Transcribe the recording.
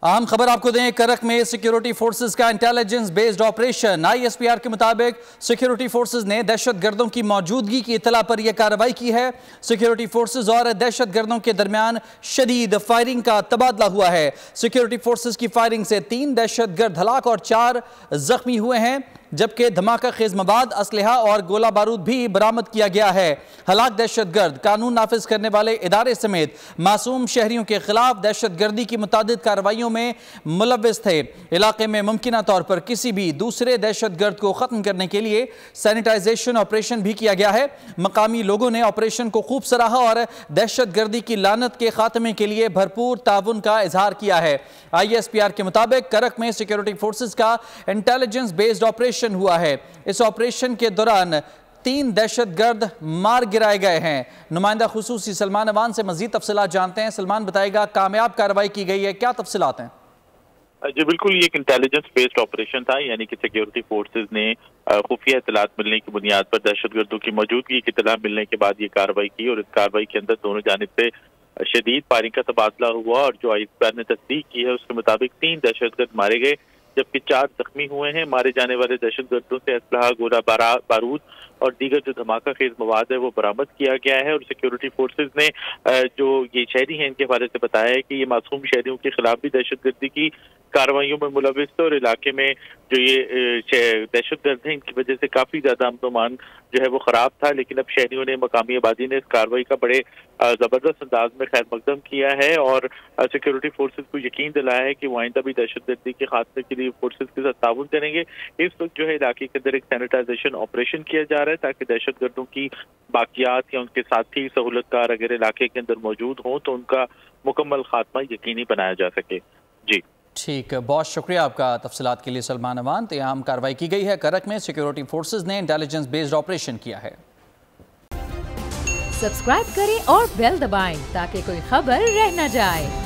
अहम खबर आपको दें, करक में सिक्योरिटी फोर्सेस का इंटेलिजेंस बेस्ड ऑपरेशन। ISPR के मुताबिक सिक्योरिटी फोर्सेस ने दहशत गर्दों की मौजूदगी की इतला पर यह कार्रवाई की है। सिक्योरिटी फोर्सेस और दहशत गर्दों के दरमियान शदीद फायरिंग का तबादला हुआ है। सिक्योरिटी फोर्सेस की फायरिंग से 3 दहशत गर्द हलाक और 4 जख्मी हुए हैं, जबकि धमाका खेज मवाद, असलहा और गोला बारूद भी बरामद किया गया है। हलाक दहशत गर्द कानून नाफिज करने वाले इदारे समेत मासूम शहरियों के खिलाफ दहशत गर्दी की मुतादिद कार्रवाइयों में मुलव्विस थे। इलाके में मुमकिना तौर पर किसी भी दूसरे दहशत गर्द को खत्म करने के लिए सैनिटाइजेशन ऑपरेशन भी किया गया है। मकामी लोगों ने ऑपरेशन को खूब सराहा और दहशत गर्दी की लानत के खात्मे के लिए भरपूर ताउन का इजहार किया है। ISPR के मुताबिक करक में सिक्योरिटी फोर्सेस का इंटेलिजेंस बेस्ड ऑपरेशन हुआ है। इस ऑपरेशन के दौरान 3 दहशत गर्द मार गिराए गए हैं। नुमाइंदा खुसूसी सलमान अवान से मजीद तफसीलात जानते हैं। सलमान बताएगा, कामयाब कार्रवाई की गई है, क्या तफसीलात हैं? जी बिल्कुल, ये एक इंटेलिजेंस बेस्ड ऑपरेशन था, यानी कि सिक्योरिटी फोर्सेज ने खुफिया इतलात मिलने की बुनियाद पर दहशत गर्दों की मौजूदगी की इतला मिलने के बाद ये कार्रवाई की और इस कार्रवाई के अंदर दोनों जानिब से शदीद फायरिंग का तबादला हुआ और जो ISPR ने तस्दीक की है उसके मुताबिक 3 दहशत गर्द मारे गए, जबकि 4 जख्मी हुए हैं। मारे जाने वाले दहशत गर्दों से असलहा, गोला बारूद और दीगर जो धमाका खेज मवाद है वो बरामद किया गया है। और सिक्योरिटी फोर्सेज ने जो ये शहरी हैं इनके हवाले से बताया है कि ये मासूम शहरियों के खिलाफ भी दहशत गर्दी की कार्रवाइयों में मुलविस थे और इलाके में जो ये दहशत गर्द हैं इनकी वजह से काफी ज्यादा अमन जो है वो खराब था। लेकिन अब शहरियों ने, मकामी आबादी ने इस कार्रवाई का बड़े जबरदस्त अंदाज में खैर मकदम किया है और सिक्योरिटी फोर्सेज को यकीन दिलाया है कि वो आइंदा भी दहशत गर्दी के खात्मे के लिए फोर्सेज के साथ ताउन करेंगे। इस वक्त जो है इलाके के अंदर एक सैनिटाइजेशन ऑपरेशन किया जा रहा है ताकि दहशत गर्दों की बाकियात या उनके साथी सहूलतकार अगर इलाके के अंदर मौजूद हों तो उनका मुकम्मल खात्मा यकीनी बनाया जा सके। जी ठीक, बहुत शुक्रिया आपका तफसीलात के लिए सलमान अवान। तो यहाँ कार्रवाई की गई है। करक में सिक्योरिटी फोर्सेज ने इंटेलिजेंस बेस्ड ऑपरेशन किया है। सब्सक्राइब करें और बेल दबाएं ताकि कोई खबर रह न जाए।